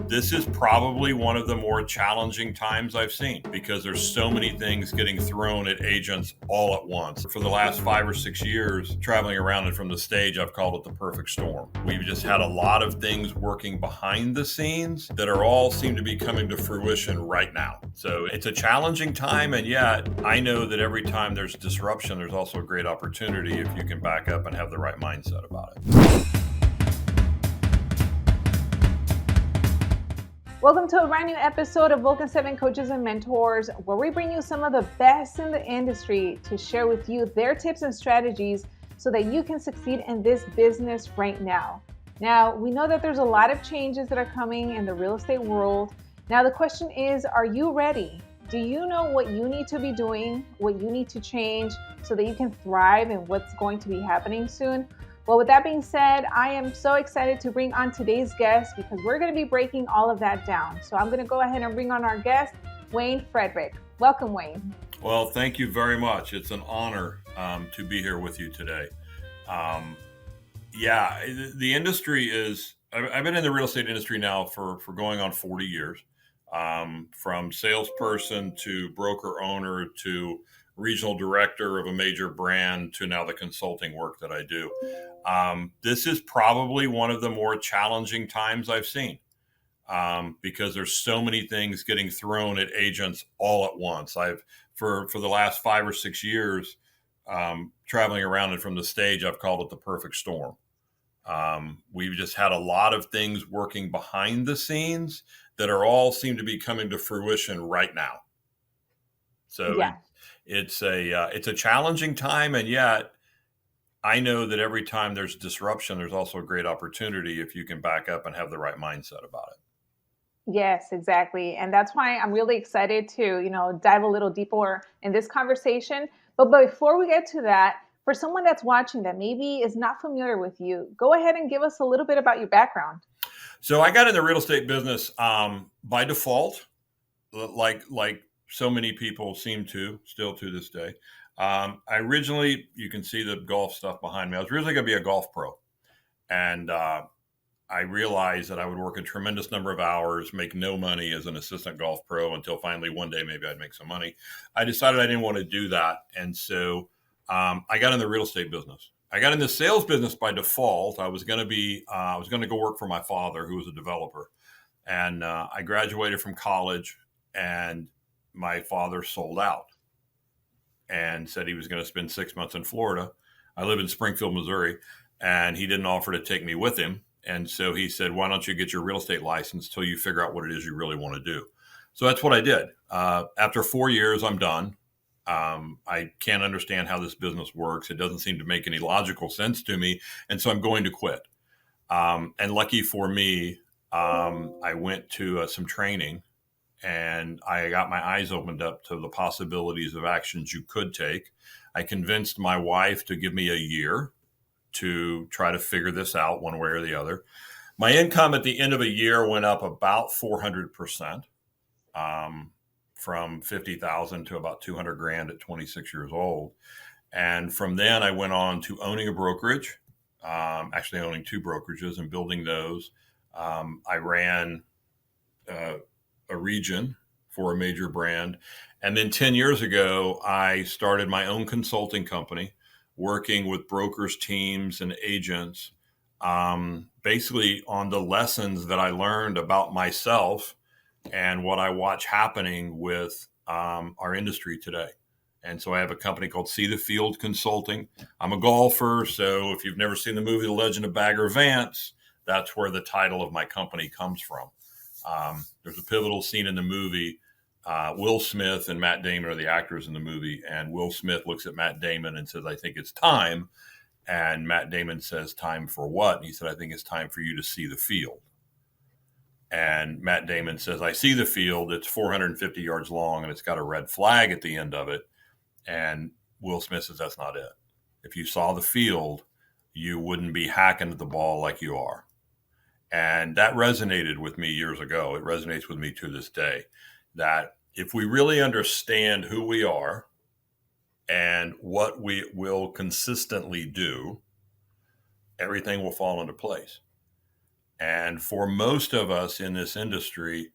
This is probably one of the more challenging times I've seen because there's so many things getting thrown at agents all at once. For the last 5 or 6 years, traveling around and from the stage, I've called it the perfect storm. We've just had a lot of things working behind the scenes that are all seem to be coming to fruition right now. So it's a challenging time, and yet I know that every time there's disruption, there's also a great opportunity if you can back up and have the right mindset about it. Welcome to a brand new episode of Vulcan7 Coaches and Mentors, where we bring you some of the best in the industry to share with you their tips and strategies so that you can succeed in this business right now. Now, we know that there's a lot of changes that are coming in the real estate world. Now, the question is, are you ready? Do you know what you need to be doing, what you need to change so that you can thrive in what's going to be happening soon? Well, with that being said, I am so excited to bring on today's guest because we're going to be breaking all of that down. So I'm going to go ahead and bring on our guest, Wayne Frederick. Welcome, Wayne. Well, thank you very much. It's an honor to be here with you today. The industry is, I've been in the real estate industry now for going on 40 years, from salesperson to broker owner to regional director of a major brand to now the consulting work that I do. This is probably one of the more challenging times I've seen because there's so many things getting thrown at agents all at once. For the last 5 or 6 years, traveling around and from the stage, I've called it the perfect storm. We've just had a lot of things working behind the scenes that are all seem to be coming to fruition right now. So Yeah. It's a challenging time, and yet I know that every time there's disruption, there's also a great opportunity if you can back up and have the right mindset about it. Yes, exactly. And that's why I'm really excited to, dive a little deeper in this conversation. But before we get to that, for someone that's watching that maybe is not familiar with you, go ahead and give us a little bit about your background. So I got in the real estate business by default, like so many people seem to still to this day. I originally, you can see the golf stuff behind me. I was originally going to be a golf pro. And I realized that I would work a tremendous number of hours, make no money as an assistant golf pro until finally one day maybe I'd make some money. I decided I didn't want to do that. And so I got in the real estate business. I got in the sales business by default. I was going to go work for my father, who was a developer. And I graduated from college, and my father sold out and said he was going to spend 6 months in Florida. I live in Springfield, Missouri, and he didn't offer to take me with him. And so he said, why don't you get your real estate license till you figure out what it is you really want to do? So that's what I did. After 4 years, I'm done. I can't understand how this business works. It doesn't seem to make any logical sense to me. And so I'm going to quit. And lucky for me, I went to some training, and I got my eyes opened up to the possibilities of actions you could take. I convinced my wife to give me a year to try to figure this out one way or the other. My income at the end of a year went up about 400%, from 50,000 to about 200 grand at 26 years old. And from then I went on to owning a brokerage, actually owning 2 brokerages and building those. I ran a region for a major brand. And then 10 years ago, I started my own consulting company, working with brokers, teams, and agents, basically on the lessons that I learned about myself and what I watch happening with our industry today. And so I have a company called See the Field Consulting. I'm a golfer, so if you've never seen the movie The Legend of Bagger Vance, that's where the title of my company comes from. There's a pivotal scene in the movie. Will Smith and Matt Damon are the actors in the movie. And Will Smith looks at Matt Damon and says, I think it's time. And Matt Damon says, time for what? And he said, I think it's time for you to see the field. And Matt Damon says, I see the field. It's 450 yards long, and it's got a red flag at the end of it. And Will Smith says, that's not it. If you saw the field, you wouldn't be hacking at the ball like you are. And that resonated with me years ago. It resonates with me to this day, that if we really understand who we are and what we will consistently do, everything will fall into place. And for most of us in this industry,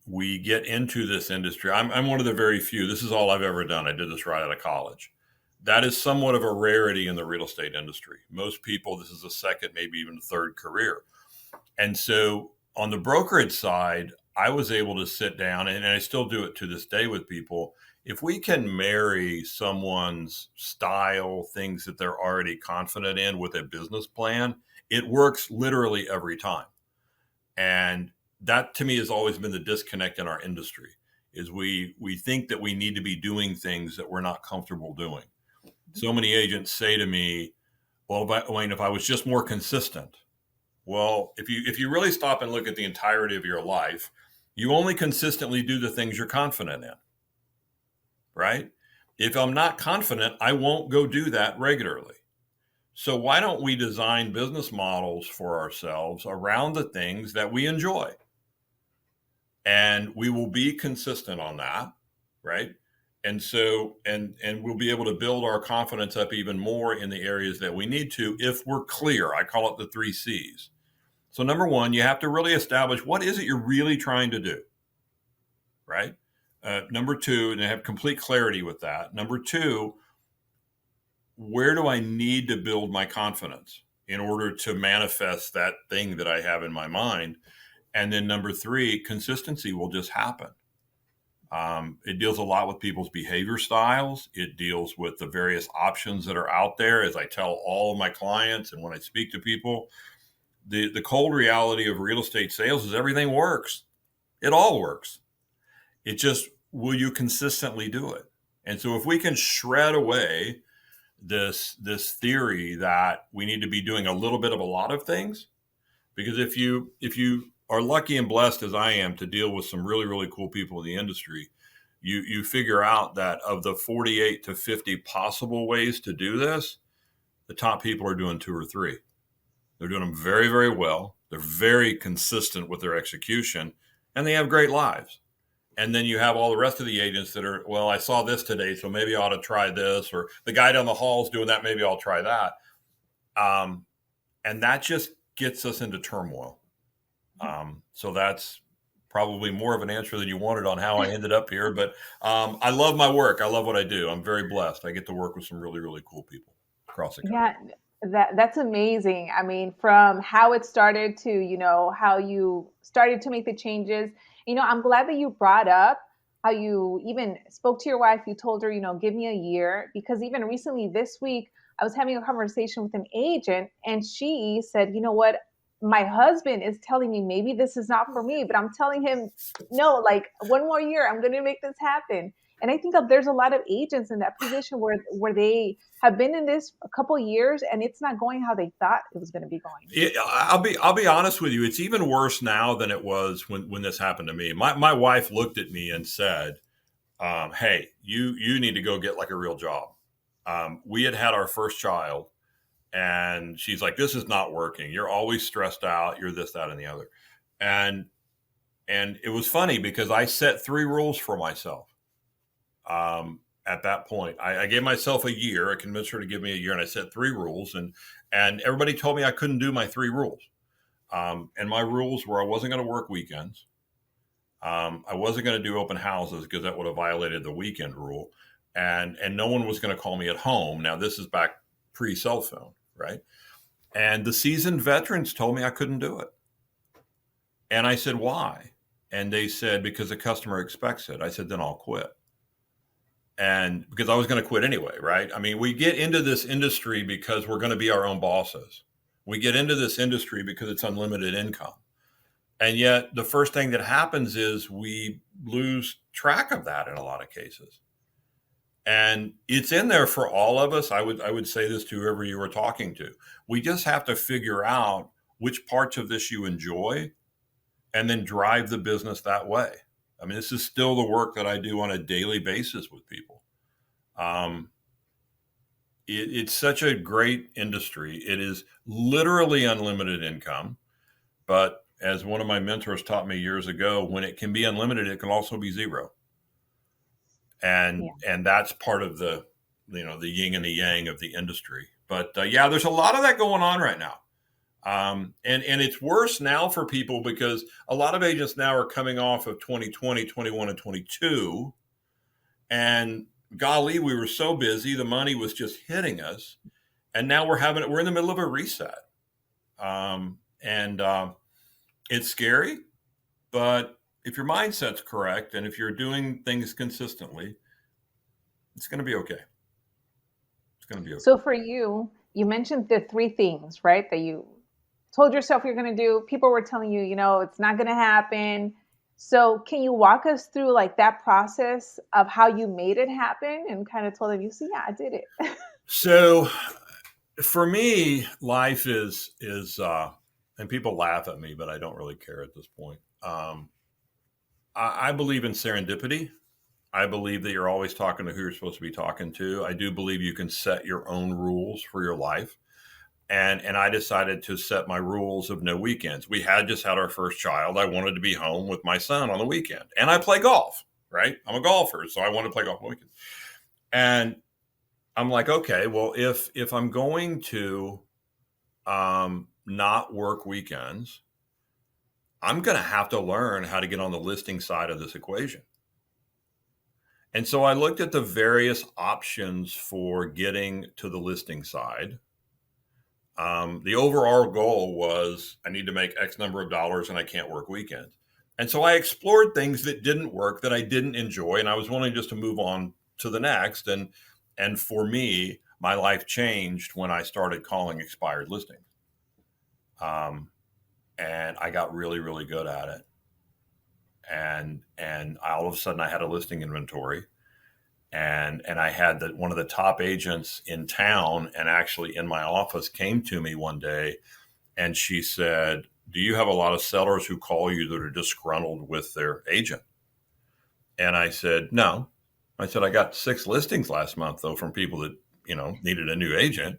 we get into this industry. I'm one of the very few. This is all I've ever done. I did this right out of college. That is somewhat of a rarity in the real estate industry. Most people, this is a second, maybe even a third career. And so on the brokerage side, I was able to sit down, and I still do it to this day with people. If we can marry someone's style, things that they're already confident in with a business plan, it works literally every time. And that to me has always been the disconnect in our industry is we think that we need to be doing things that we're not comfortable doing. So many agents say to me, well, Wayne, if I was just more consistent. Well, if you really stop and look at the entirety of your life, you only consistently do the things you're confident in, right? If I'm not confident, I won't go do that regularly. So why don't we design business models for ourselves around the things that we enjoy? And we will be consistent on that, right? And so, and we'll be able to build our confidence up even more in the areas that we need to if we're clear. I call it the 3 C's. So number one, you have to really establish what is it you're really trying to do, right? Number two, and have complete clarity with that. Number two, where do I need to build my confidence in order to manifest that thing that I have in my mind? And then number three, consistency will just happen. It deals a lot with people's behavior styles. It deals with the various options that are out there. As I tell all of my clients and when I speak to people, the cold reality of real estate sales is everything works. It all works. It just, will you consistently do it? And so if we can shred away this theory that we need to be doing a little bit of a lot of things, because if you are lucky and blessed as I am to deal with some really, really cool people in the industry, you figure out that of the 48 to 50 possible ways to do this, the top people are doing 2 or 3. They're doing them very, very well. They're very consistent with their execution, and they have great lives. And then you have all the rest of the agents that are, well, I saw this today, so maybe I ought to try this, or the guy down the hall is doing that, maybe I'll try that. And that just gets us into turmoil. So that's probably more of an answer than you wanted on how I ended up here. But I love my work. I love what I do. I'm very blessed. I get to work with some really, really cool people across the country. Yeah, that's amazing. I mean, from how it started to, how you started to make the changes. I'm glad that you brought up how you even spoke to your wife. You told her, give me a year, because even recently this week, I was having a conversation with an agent and she said, you know what? My husband is telling me maybe this is not for me, but I'm telling him, no, like 1 more year, I'm going to make this happen. And I think that there's a lot of agents in that position where they have been in this a couple years and it's not going how they thought it was going to be going. I'll be honest with you. It's even worse now than it was when this happened to me. My wife looked at me and said, "Hey, you need to go get like a real job." We had our first child, and she's like, "This is not working. You're always stressed out. You're this, that, and the other." And it was funny because I set 3 rules for myself. At that point, I gave myself a year. I convinced her to give me a year, and I set 3 rules, and everybody told me I couldn't do my 3 rules. And my rules were I wasn't going to work weekends. I wasn't going to do open houses because that would have violated the weekend rule, and no one was going to call me at home. Now this is back pre-cell phone, right? And the seasoned veterans told me I couldn't do it, and I said, why? And they said, because the customer expects it. I said, then I'll quit. And because I was going to quit anyway, right? I mean, we get into this industry because we're going to be our own bosses. We get into this industry because it's unlimited income. And yet the first thing that happens is we lose track of that in a lot of cases. And it's in there for all of us. I would say this to whoever you were talking to. We just have to figure out which parts of this you enjoy and then drive the business that way. I mean, this is still the work that I do on a daily basis with people. It's such a great industry. It is literally unlimited income. But as one of my mentors taught me years ago, when it can be unlimited, it can also be zero. And that's part of the yin and the yang of the industry. But yeah, there's a lot of that going on right now. And it's worse now for people because a lot of agents now are coming off of 2020, 21, and 22. And golly, we were so busy. The money was just hitting us. And now we're in the middle of a reset. And it's scary, but if your mindset's correct and if you're doing things consistently, it's going to be okay. It's going to be okay. So for you, you mentioned the three things, right? That you told yourself you're going to do. People were telling you, it's not going to happen. So can you walk us through like that process of how you made it happen and kind of told them, you see, yeah, I did it. So for me, life is, and people laugh at me, but I don't really care at this point. I believe in serendipity. I believe that you're always talking to who you're supposed to be talking to. I do believe you can set your own rules for your life. And I decided to set my rules of no weekends. We had just had our first child. I wanted to be home with my son on the weekend. And I play golf, right? I'm a golfer, so I want to play golf on the weekend. And I'm like, okay, well, if I'm going to not work weekends, I'm going to have to learn how to get on the listing side of this equation. And so I looked at the various options for getting to the listing side. The overall goal was I need to make X number of dollars and I can't work weekends. And so I explored things that didn't work, that I didn't enjoy, and I was wanting just to move on to the next. And for me, my life changed when I started calling expired listings. And I got really, really good at it. And all of a sudden I had a listing inventory. And I had one of the top agents in town and actually in my office came to me one day and she said, do you have a lot of sellers who call you that are disgruntled with their agent? And I said, no. I said, I got 6 listings last month though from people that, needed a new agent.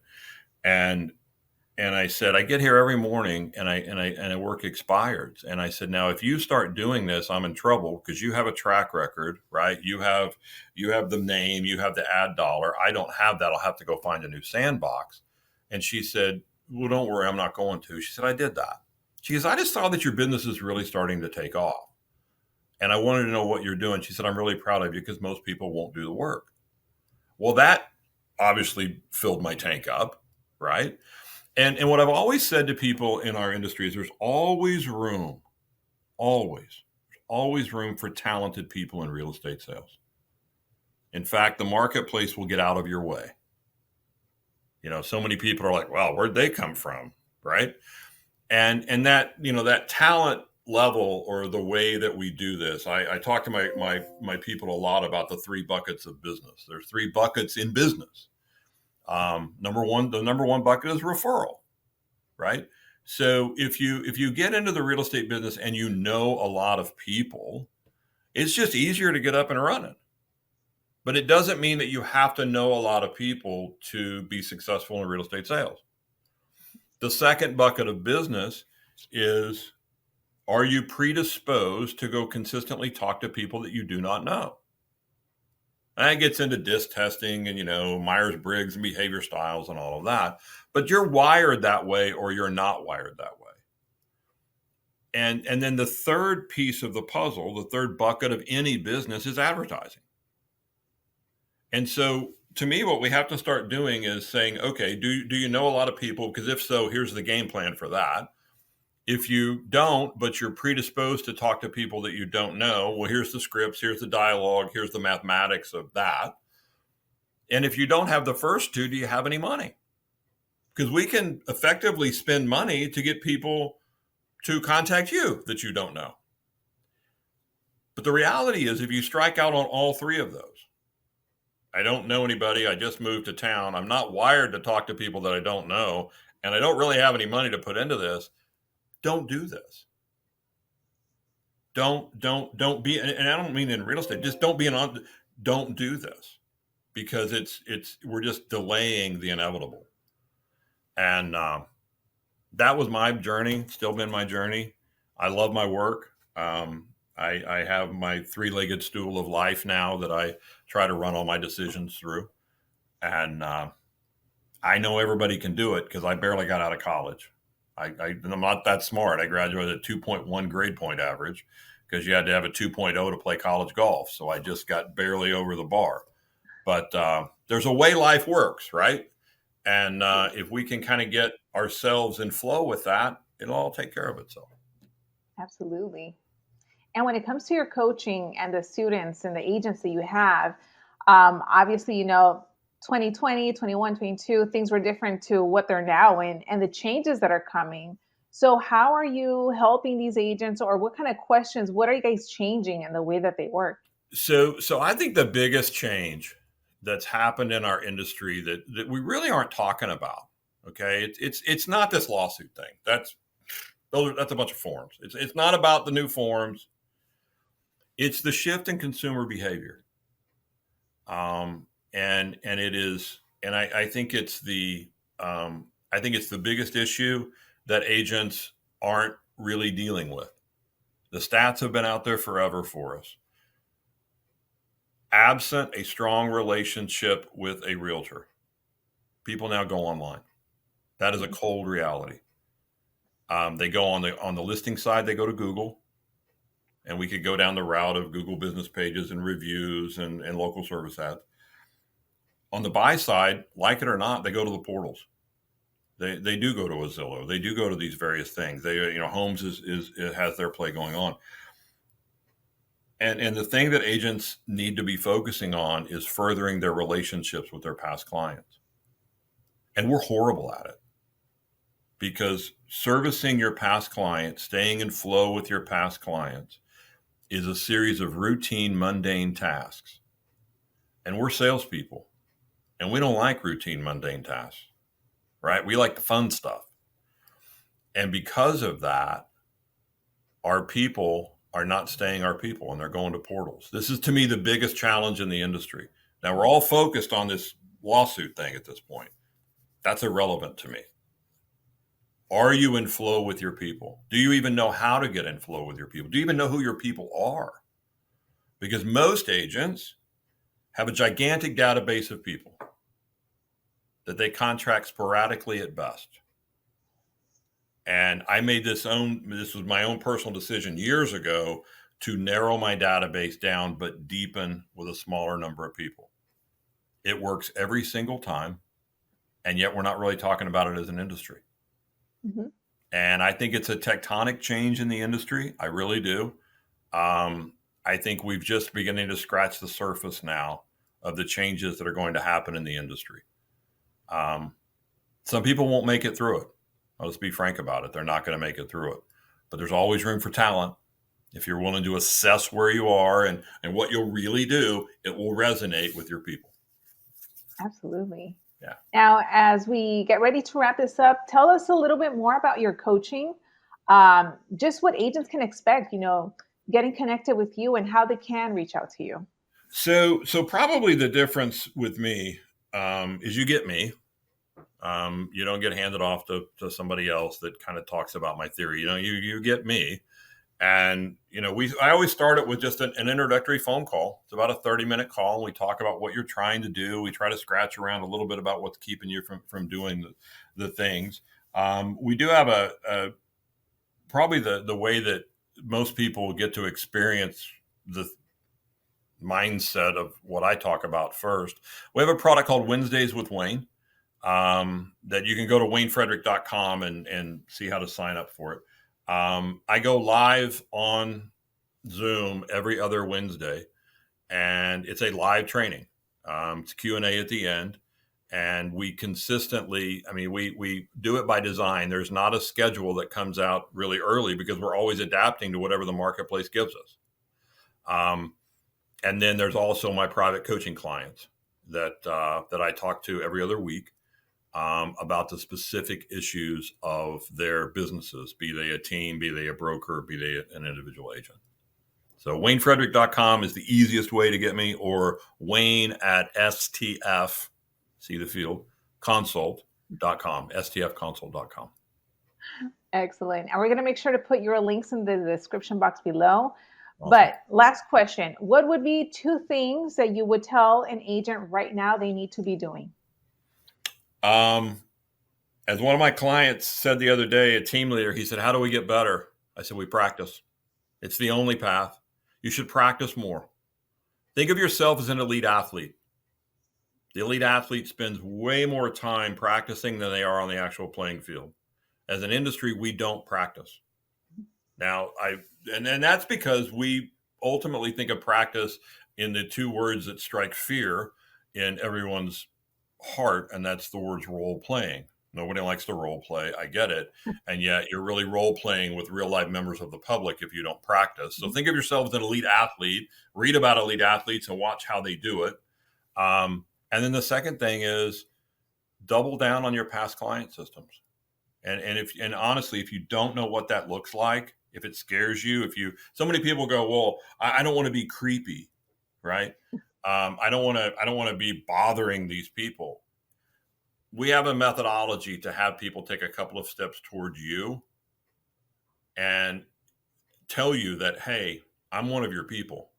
And I said, I get here every morning and I work expireds. And I said, now, if you start doing this, I'm in trouble because you have a track record, right? You have the name, you have the ad dollar. I don't have that. I'll have to go find a new sandbox. And she said, well, don't worry, I'm not going to. She said, I did that. She goes, I just saw that your business is really starting to take off. And I wanted to know what you're doing. She said, I'm really proud of you because most people won't do the work. Well, that obviously filled my tank up, right? And what I've always said to people in our industry is there's always room for talented people in real estate sales. In fact, the marketplace will get out of your way. So many people are like, well, where'd they come from? Right. And that, that talent level or the way that we do this, I talk to my people a lot about the 3 buckets of business. There's 3 buckets in business. The number one bucket is referral, right? So if you get into the real estate business and you know a lot of people, it's just easier to get up and running. But it doesn't mean that you have to know a lot of people to be successful in real estate sales. The second bucket of business is, are you predisposed to go consistently talk to people that you do not know? And that gets into DISC testing and, Myers-Briggs and behavior styles and all of that. But you're wired that way or you're not wired that way. And then the third piece of the puzzle, the third bucket of any business is advertising. And so to me, what we have to start doing is saying, okay, do you know a lot of people? Because if so, here's the game plan for that. If you don't, but you're predisposed to talk to people that you don't know, well, here's the scripts, here's the dialogue, here's the mathematics of that. And if you don't have the first 2, do you have any money? Because we can effectively spend money to get people to contact you that you don't know. But the reality is, if you strike out on all 3 of those, I don't know anybody, I just moved to town, I'm not wired to talk to people that I don't know, and I don't really have any money to put into this, don't do this. Don't be, and I don't mean in real estate, just don't do this because we're just delaying the inevitable. And that was my journey, still been my journey. I love my work. I have my 3-legged stool of life now that I try to run all my decisions through. And I know everybody can do it because I barely got out of college. I'm not that smart. I graduated at 2.1 grade point average because you had to have a 2.0 to play college golf. So I just got barely over the bar. But there's a way life works, right? And if we can kind of get ourselves in flow with that, it'll all take care of itself. Absolutely. And when it comes to your coaching and the students and the agents that you have, obviously, 2020, 21, 22, things were different to what they're now in and the changes that are coming. So how are you helping these agents, or what kind of questions, what are you guys changing in the way that they work? So I think the biggest change that's happened in our industry that we really aren't talking about, okay, it's not this lawsuit thing. That's a bunch of forms. It's not about the new forms. It's the shift in consumer behavior. And it is, and I think it's the biggest issue that agents aren't really dealing with. The stats have been out there forever for us. Absent a strong relationship with a realtor, people now go online. That is a cold reality. They go on the listing side, they go to Google, and we could go down the route of Google business pages and reviews and local service ads. On the buy side, like it or not, they go to the portals. They do go to a Zillow. They do go to these various things. Homes it has their play going on. And the thing that agents need to be focusing on is furthering their relationships with their past clients. And we're horrible at it, because servicing your past clients, staying in flow with your past clients, is a series of routine, mundane tasks. And we're salespeople, and we don't like routine, mundane tasks, right? We like the fun stuff. And because of that, our people are not staying our people, and they're going to portals. This is, to me, the biggest challenge in the industry. Now, we're all focused on this lawsuit thing at this point. That's irrelevant to me. Are you in flow with your people? Do you even know how to get in flow with your people? Do you even know who your people are? Because most agents have a gigantic database of people that they contract sporadically at best. And I made this was my own personal decision years ago to narrow my database down, but deepen with a smaller number of people. It works every single time. And yet we're not really talking about it as an industry. Mm-hmm. And I think it's a tectonic change in the industry. I really do. I think we've just beginning to scratch the surface now of the changes that are going to happen in the industry. Some people won't make it through it. Let's be frank about it. They're not going to make it through it. But there's always room for talent. If you're willing to assess where you are and what you'll really do, it will resonate with your people. Absolutely. Yeah. Now, as we get ready to wrap this up, tell us a little bit more about your coaching, just what agents can expect, getting connected with you and how they can reach out to you. So probably the difference with me is you get me. You don't get handed off to somebody else that kind of talks about my theory. You get me. And, I always start it with just an introductory phone call. It's about a 30-minute call. And we talk about what you're trying to do. We try to scratch around a little bit about what's keeping you from doing the things. We do have probably the way that most people get to experience the mindset of what I talk about first. We have a product called Wednesdays with Wayne that you can go to WayneFrederick.com and see how to sign up for it. I go live on Zoom every other Wednesday, and it's a live training. It's Q&A at the end, and we consistently, we do it by design. There's not a schedule that comes out really early because we're always adapting to whatever the marketplace gives us. And then there's also my private coaching clients that I talk to every other week. About the specific issues of their businesses, be they a team, be they a broker, be they an individual agent. So WayneFrederick.com is the easiest way to get me, or Wayne at STF, see the field, consult.com, STFconsult.com. Excellent. And we're going to make sure to put your links in the description box below. Awesome. But last question, what would be 2 things that you would tell an agent right now they need to be doing? As one of my clients said the other day, a team leader, he said, "How do we get better?" I said, "We practice. It's the only path. You should practice more." Think of yourself as an elite athlete. The elite athlete spends way more time practicing than they are on the actual playing field. As an industry, we don't practice. Now, and that's because we ultimately think of practice in the two words that strike fear in everyone's heart, and that's the words role playing. Nobody likes to role play. I get it. And yet you're really role playing with real life members of the public if you don't practice. So think of yourself as an elite athlete, read about elite athletes and watch how they do it. And then the second thing is double down on your past client systems. And honestly, if you don't know what that looks like, if it scares you, so many people go, well, I don't want to be creepy, right? I don't want to be bothering these people. We have a methodology to have people take a couple of steps towards you and tell you that, hey, I'm one of your people.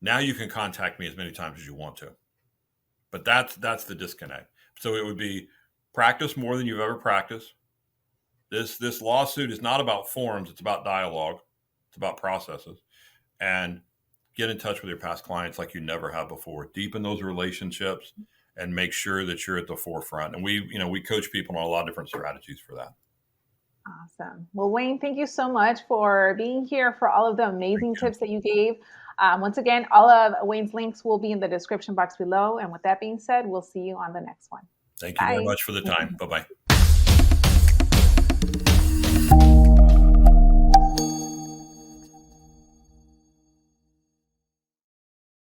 Now you can contact me as many times as you want to. But that's the disconnect. So it would be practice more than you've ever practiced. This lawsuit is not about forms, it's about dialogue. It's about processes. And get in touch with your past clients like you never have before. Deepen those relationships and make sure that you're at the forefront. And we coach people on a lot of different strategies for that. Awesome. Well, Wayne, thank you so much for being here, for all of the amazing tips that you gave. Once again, all of Wayne's links will be in the description box below. And with that being said, we'll see you on the next one. Thank you very much for the time. Bye-bye.